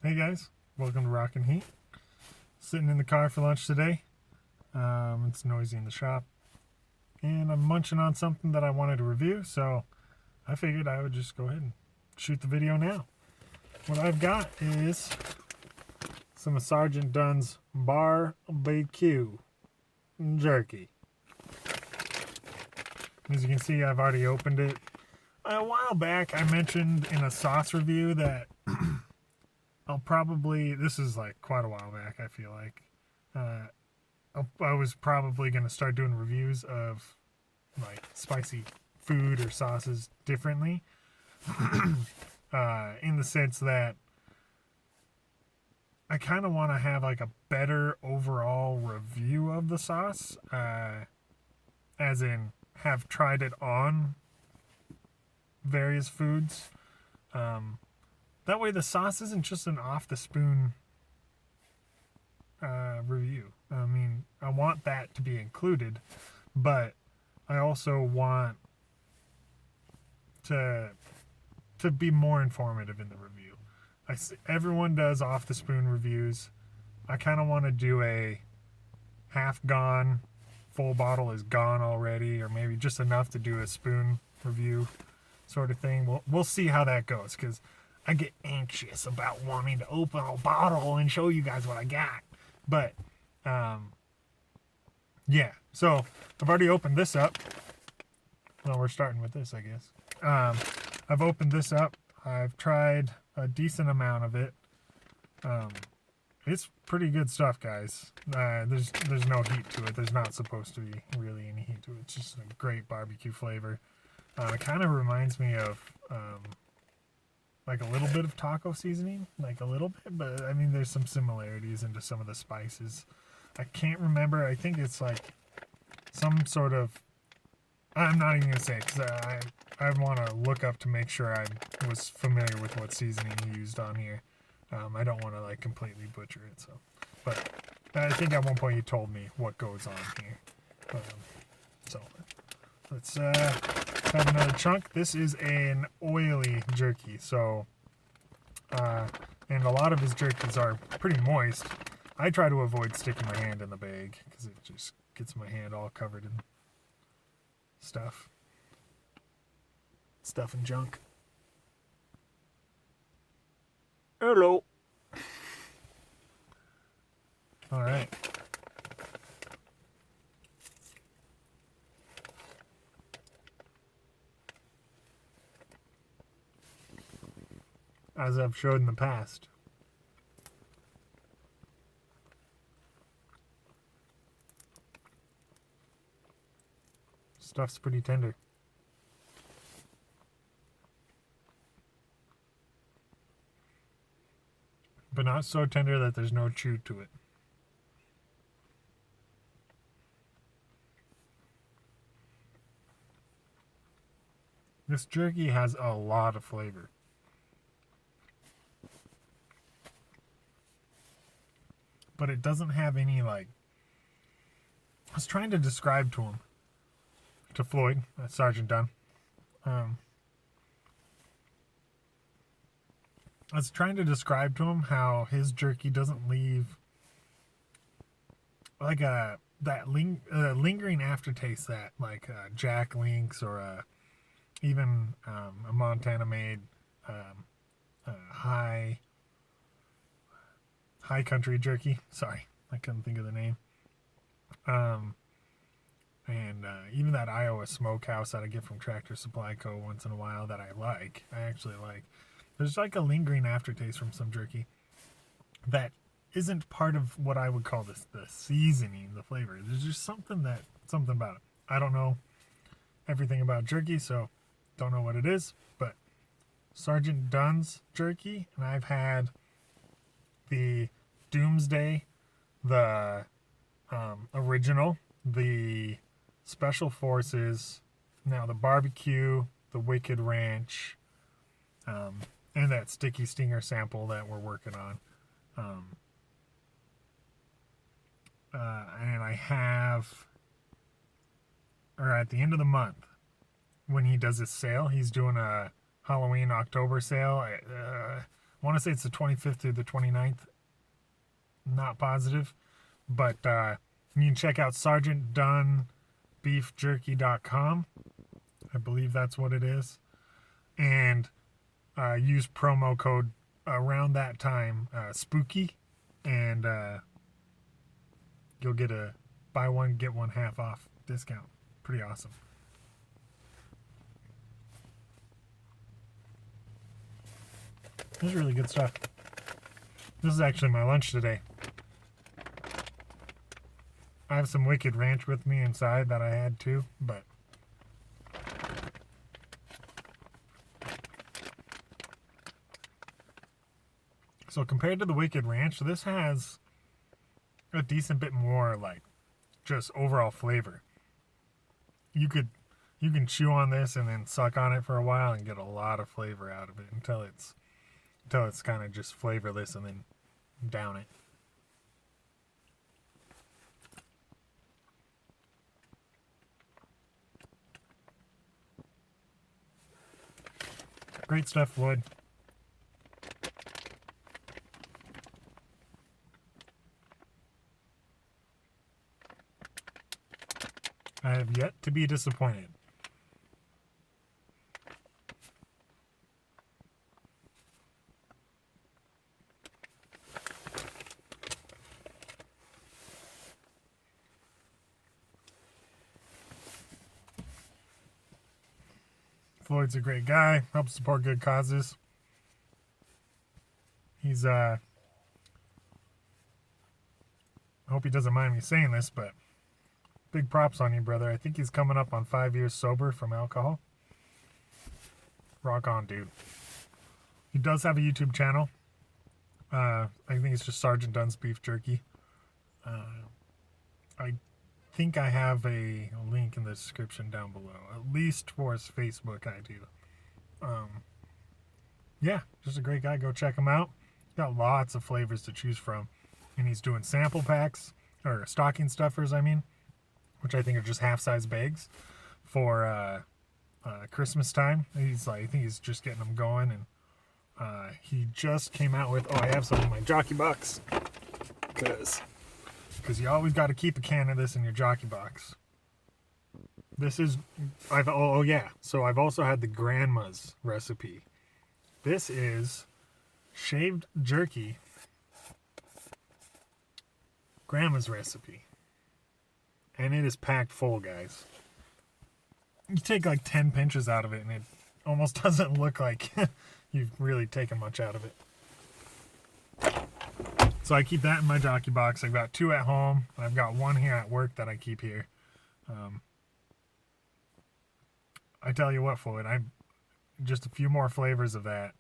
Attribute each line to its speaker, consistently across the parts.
Speaker 1: Hey guys, welcome to Rockin Heat. Sitting in the car for lunch today. It's noisy in the shop. And I'm munching on something that I wanted to review, so I figured I would just go ahead and shoot the video now. What I've got is some of Sergeant Dunn's Barbecue Jerky. As you can see, I've already opened it. A while back, I mentioned in a sauce review that this is like quite a while back, I feel like. I was probably going to start doing reviews of like spicy food or sauces differently. In the sense that I kind of want to have like a better overall review of the sauce. As in, have tried it on various foods. That way the sauce isn't just an off-the-spoon review. I mean, I want that to be included, but I also want to be more informative in the review. Everyone does off-the-spoon reviews. I kind of want to do a half-gone, full bottle is gone already, or maybe just enough to do a spoon review sort of thing. We'll see how that goes, because I get anxious about wanting to open a bottle and show you guys what I got. But, yeah. So, I've already opened this up. Well, we're starting with this, I guess. I've opened this up. I've tried a decent amount of it. It's pretty good stuff, guys. There's no heat to it. There's not supposed to be really any heat to it. It's just a great barbecue flavor. It kind of reminds me of like a little bit of taco seasoning, like a little bit, but I mean there's some similarities into some of the spices. I can't remember. I think it's like some sort of, I'm not even gonna say it, because I want to look up to make sure I was familiar with what seasoning he used on here. I don't want to like completely butcher it, so. But I think at one point he told me what goes on here. So let's have another chunk. This is an oily jerky, so and a lot of his jerkies are pretty moist. I try to avoid sticking my hand in the bag because it just gets my hand all covered in stuff and junk. Hello. All right. As I've showed in the past, stuff's pretty tender. But not so tender that there's no chew to it. This jerky has a lot of flavor. But it doesn't have any, like, I was trying to describe to Floyd, Sergeant Dunn. I was trying to describe to him how his jerky doesn't leave like lingering aftertaste that like Jack Link's or even a Montana made high country jerky. Sorry, I couldn't think of the name. And even that Iowa Smokehouse that I get from Tractor Supply Co. once in a while that I actually like. There's like a lingering aftertaste from some jerky that isn't part of what I would call the seasoning, the flavor. There's just something about it. I don't know everything about jerky, so don't know what it is, but Sergeant Dunn's jerky, and I've had the Doomsday, the original, the Special Forces, now the barbecue, the Wicked Ranch, and that Sticky Stinger sample that we're working on. And I have, or at the end of the month, when he does his sale, he's doing a Halloween October sale. I want to say it's the 25th through the 29th. Not positive. But you can check out sergeantdunnbeefjerky.com. I believe that's what it is. And use promo code around that time, spooky, and you'll get a buy one, get one half off discount. Pretty awesome. This is really good stuff. This is actually my lunch today. I have some Wicked Ranch with me inside that I had too, but so compared to the Wicked Ranch, this has a decent bit more like just overall flavor. You can chew on this and then suck on it for a while and get a lot of flavor out of it until it's kind of just flavorless, and then down it. Great stuff, Wood. I have yet to be disappointed. Floyd's a great guy, helps support good causes. He's I hope he doesn't mind me saying this, but big props on you, brother. I think he's coming up on 5 years sober from alcohol. Rock on, dude. He does have a YouTube channel. I think it's just Sergeant Dunn's Beef Jerky. I think I have a link in the description down below. At least for his Facebook, I do. Yeah, just a great guy. Go check him out. Got lots of flavors to choose from. And he's doing sample packs, or stocking stuffers, I mean, which I think are just half-size bags for Christmas time. I think he's just getting them going, and he just came out with, I have some in my jockey box, because you always got to keep a can of this in your jockey box. This is, so I've also had the grandma's recipe. This is shaved jerky, grandma's recipe. And it is packed full, guys. You take like 10 pinches out of it, and it almost doesn't look like you've really taken much out of it. So I keep that in my jockey box. I've got 2 at home, and I've got 1 here at work that I keep here. I tell you what, Floyd, just a few more flavors of that.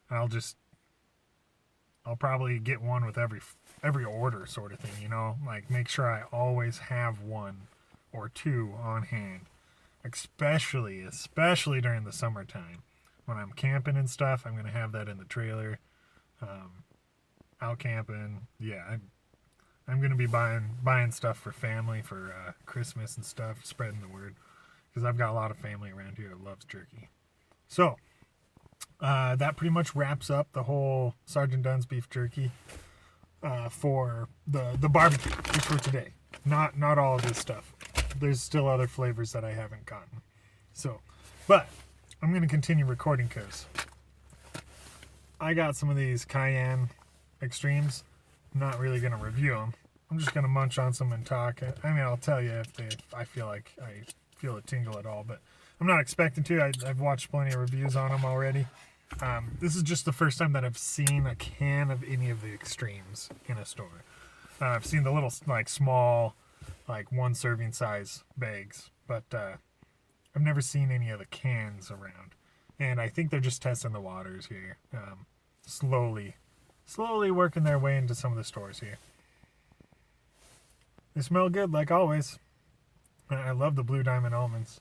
Speaker 1: I'll probably get one with every order, sort of thing, you know, like make sure I always have 1 or 2 on hand, especially during the summertime when I'm camping and stuff. I'm gonna have that in the trailer. Out camping, yeah. I'm gonna be buying stuff for family for Christmas and stuff, spreading the word, because I've got a lot of family around here that loves jerky. So that pretty much wraps up the whole Sergeant Dunn's Beef Jerky for the barbecue, just for today. Not all of this stuff. There's still other flavors that I haven't gotten. So, but I'm going to continue recording because I got some of these Cayenne Extremes. I'm not really going to review them. I'm just going to munch on some and talk. I mean, I'll tell you if I feel like I feel a tingle at all, but I'm not expecting to. I've watched plenty of reviews on them already. This is just the first time that I've seen a can of any of the Extremes in a store. I've seen the little, like, small, like, 1 serving size bags, but I've never seen any of the cans around. And I think they're just testing the waters here. Slowly working their way into some of the stores here. They smell good, like always. I love the Blue Diamond almonds.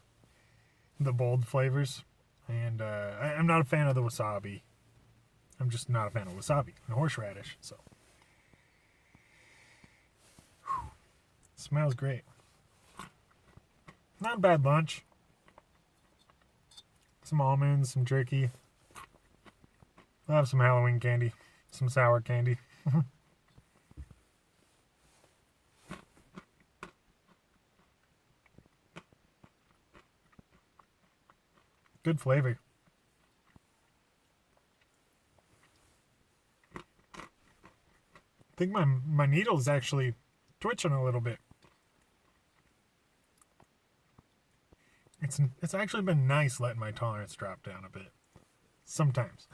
Speaker 1: The bold flavors. And I'm not a fan of the wasabi. I'm just not a fan of wasabi and horseradish. So, smells great. Not a bad lunch. Some almonds, some jerky. I'll have some Halloween candy, some sour candy. Good flavor. I think my needle's actually twitching a little bit. It's actually been nice letting my tolerance drop down a bit. Sometimes.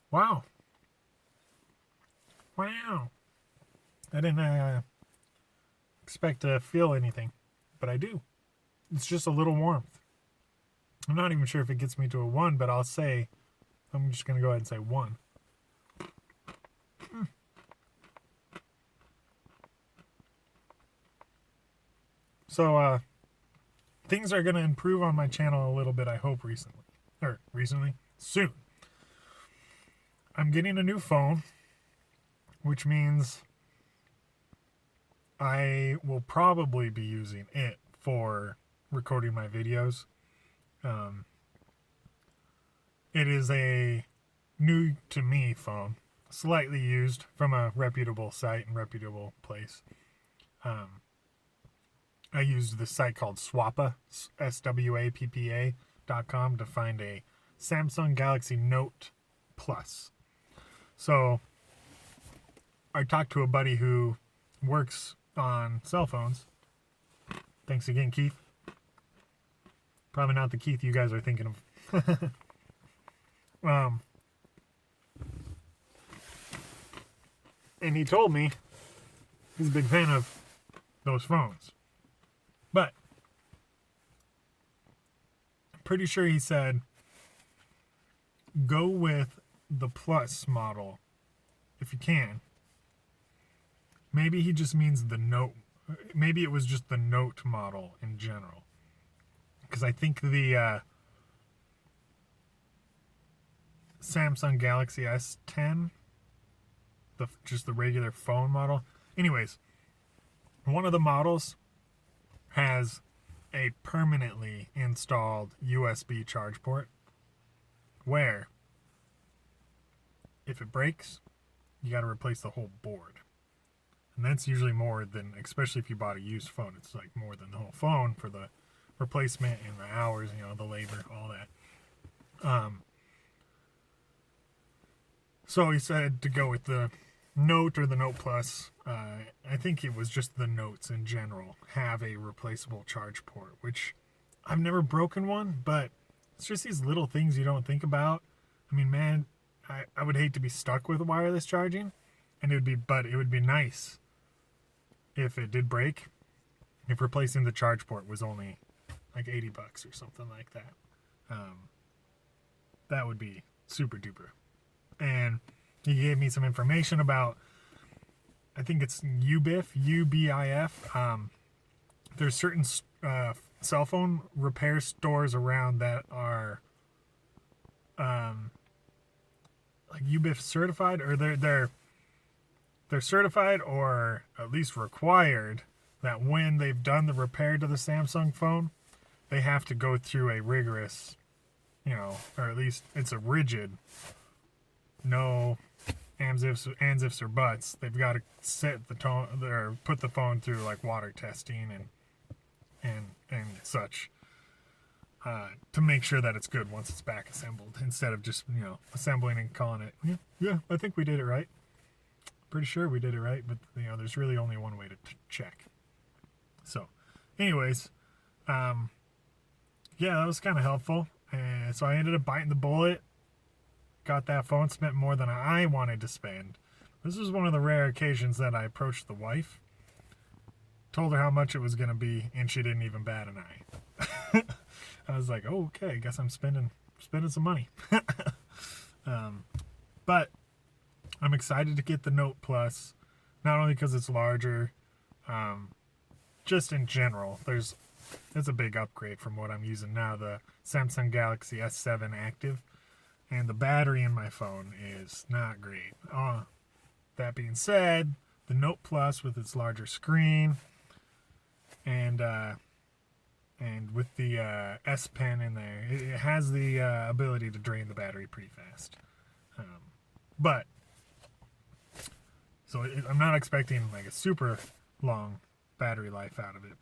Speaker 1: Wow. Wow. I didn't expect to feel anything, but I do. It's just a little warmth. I'm not even sure if it gets me to a 1, but I'm just going to go ahead and say 1. So, things are going to improve on my channel a little bit, I hope, soon. I'm getting a new phone, which means I will probably be using it for recording my videos. It is a new to me phone, slightly used from a reputable site and reputable place. I used this site called Swappa, SWAPPA.com, to find a Samsung Galaxy Note Plus. So I talked to a buddy who works on cell phones. Thanks again, Keith. Probably not the Keith you guys are thinking of. And he told me he's a big fan of those phones. But I'm pretty sure he said go with the Plus model if you can. Maybe he just means the Note. Maybe it was just the Note model in general. Because I think the Samsung Galaxy S10, just the regular phone model. Anyways, one of the models has a permanently installed USB charge port where if it breaks, you got to replace the whole board. And that's usually more than, especially if you bought a used phone, it's like more than the whole phone for the replacement and the hours, the labor, all that. So he said to go with the Note or the Note Plus. I think it was just the Notes in general have a replaceable charge port, which I've never broken one, but it's just these little things you don't think about. I mean, man, I would hate to be stuck with wireless charging, and it would be nice if it did break, if replacing the charge port was only like $80 or something like that. That would be super duper. And he gave me some information about, I think it's UBIF, UBIF. There's certain cell phone repair stores around that are like UBIF certified, or they're certified or at least required that when they've done the repair to the Samsung phone, they have to go through a rigorous, or at least it's a rigid, no ands, ifs, or buts. They've got to set the tone or put the phone through like water testing and such to make sure that it's good once it's back assembled, instead of just assembling and calling it yeah I think we did it right. Pretty sure we did it right, but there's really only one way to check. So anyways, yeah, that was kind of helpful, and so I ended up biting the bullet, got that phone, spent more than I wanted to spend. This was one of the rare occasions that I approached the wife, told her how much it was going to be, and she didn't even bat an eye. I was like, oh, okay, I guess I'm spending some money. But I'm excited to get the Note Plus, not only because it's larger, just in general. It's a big upgrade from what I'm using now, the Samsung Galaxy S7 Active, and the battery in my phone is not great. That being said, the Note Plus with its larger screen and And with the S Pen in there, it has the ability to drain the battery pretty fast. I'm not expecting like a super long battery life out of it.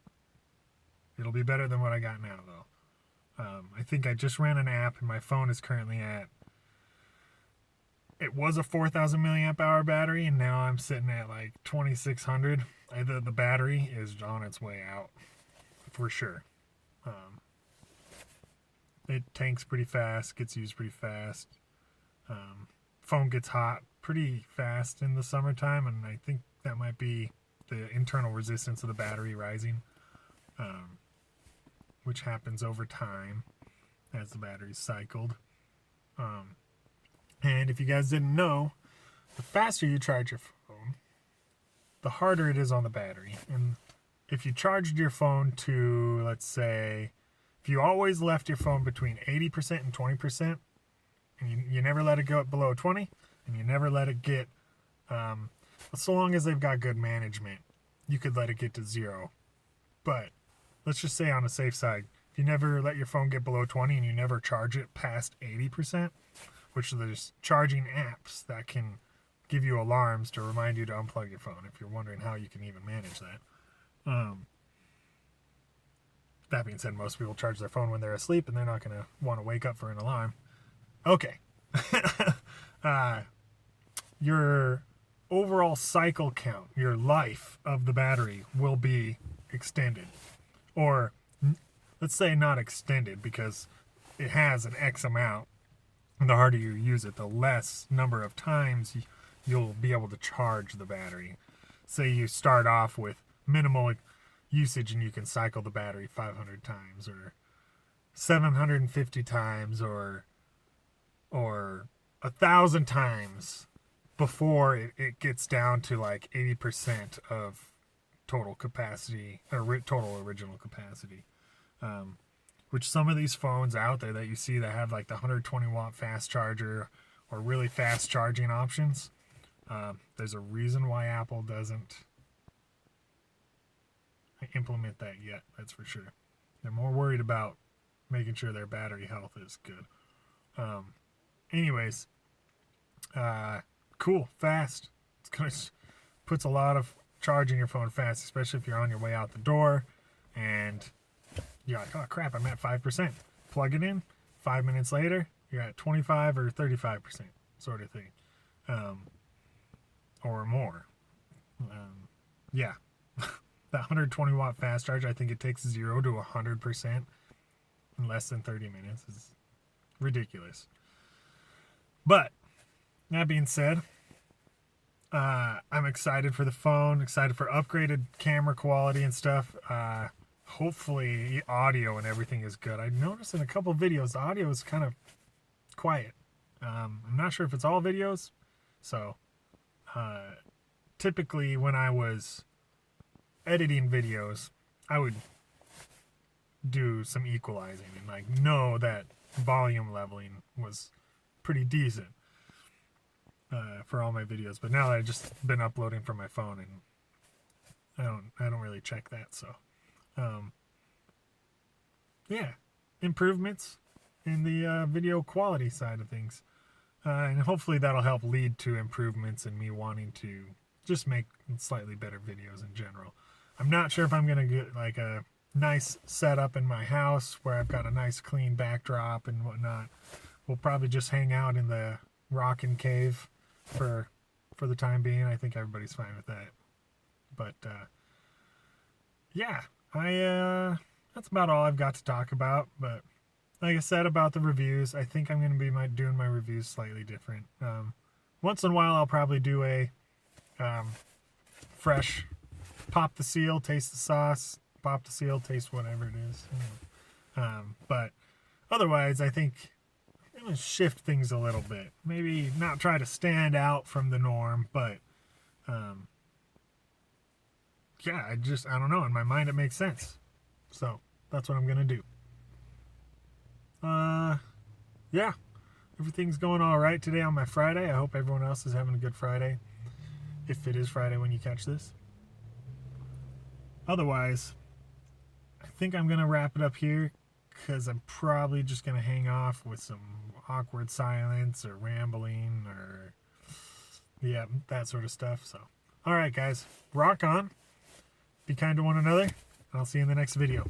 Speaker 1: It'll be better than what I got now, though. I think I just ran an app, and my phone is currently at... It was a 4,000 milliamp hour battery, and now I'm sitting at like 2,600. The battery is on its way out, for sure. It tanks pretty fast, gets used pretty fast. Phone gets hot pretty fast in the summertime, and I think that might be the internal resistance of the battery rising, which happens over time as the battery's cycled. And if you guys didn't know, the faster you charge your phone, the harder it is on the battery. And if you charged your phone to, let's say, if you always left your phone between 80% and 20%, and you never let it go below 20, and you never let it get, so long as they've got good management, you could let it get to 0. But let's just say on the safe side, if you never let your phone get below 20 and you never charge it past 80%, which there's charging apps that can give you alarms to remind you to unplug your phone if you're wondering how you can even manage that. That being said, most people charge their phone when they're asleep, and they're not going to want to wake up for an alarm. Okay. Your overall cycle count, your life of the battery will be extended. Or let's say not extended, because it has an X amount. And the harder you use it, the less number of times you'll be able to charge the battery. Say you start off with minimal usage and you can cycle the battery 500 times or 750 times or 1,000 times before it gets down to like 80% of total capacity or total original capacity. Which some of these phones out there that you see that have like the 120 watt fast charger or really fast charging options, there's a reason why Apple doesn't implement that yet, that's for sure. They're more worried about making sure their battery health is good. Anyways, cool, fast. It's gonna puts a lot of charging your phone fast, especially if you're on your way out the door and you're like, oh crap, I'm at 5%. Plug it in. 5 minutes later, you're at 25 or 35% sort of thing, or more. Yeah, that 120 watt fast charge, I think it takes 0 to 100% in less than 30 minutes. Is ridiculous. But that being said, I'm excited for the phone, excited for upgraded camera quality and stuff. Hopefully audio and everything is good. I noticed in a couple of videos the audio is kind of quiet. I'm not sure if it's all videos. So typically when I was editing videos, I would do some equalizing and like know that volume leveling was pretty decent for all my videos. But now that I've just been uploading from my phone, and I don't really check that. So yeah, improvements in the video quality side of things, and hopefully that'll help lead to improvements in me wanting to just make slightly better videos in general. I'm not sure if I'm gonna get like a nice setup in my house where I've got a nice clean backdrop and whatnot. We'll probably just hang out in the Rockin cave for the time being. I think everybody's fine with that. But yeah, that's about all I've got to talk about. But like I said about the reviews, I think I'm going to be doing my reviews slightly different. Once in a while, I'll probably do a fresh pop the seal, taste the sauce, pop the seal, taste whatever it is. But otherwise, I think I'm going to shift things a little bit. Maybe not try to stand out from the norm, but yeah, I don't know. In my mind, it makes sense. So that's what I'm going to do. Yeah, everything's going all right today on my Friday. I hope everyone else is having a good Friday, if it is Friday when you catch this. Otherwise, I think I'm going to wrap it up here because I'm probably just going to hang off with some awkward silence or rambling or, yeah, that sort of stuff. So, all right, guys, rock on. Be kind to one another, and I'll see you in the next video.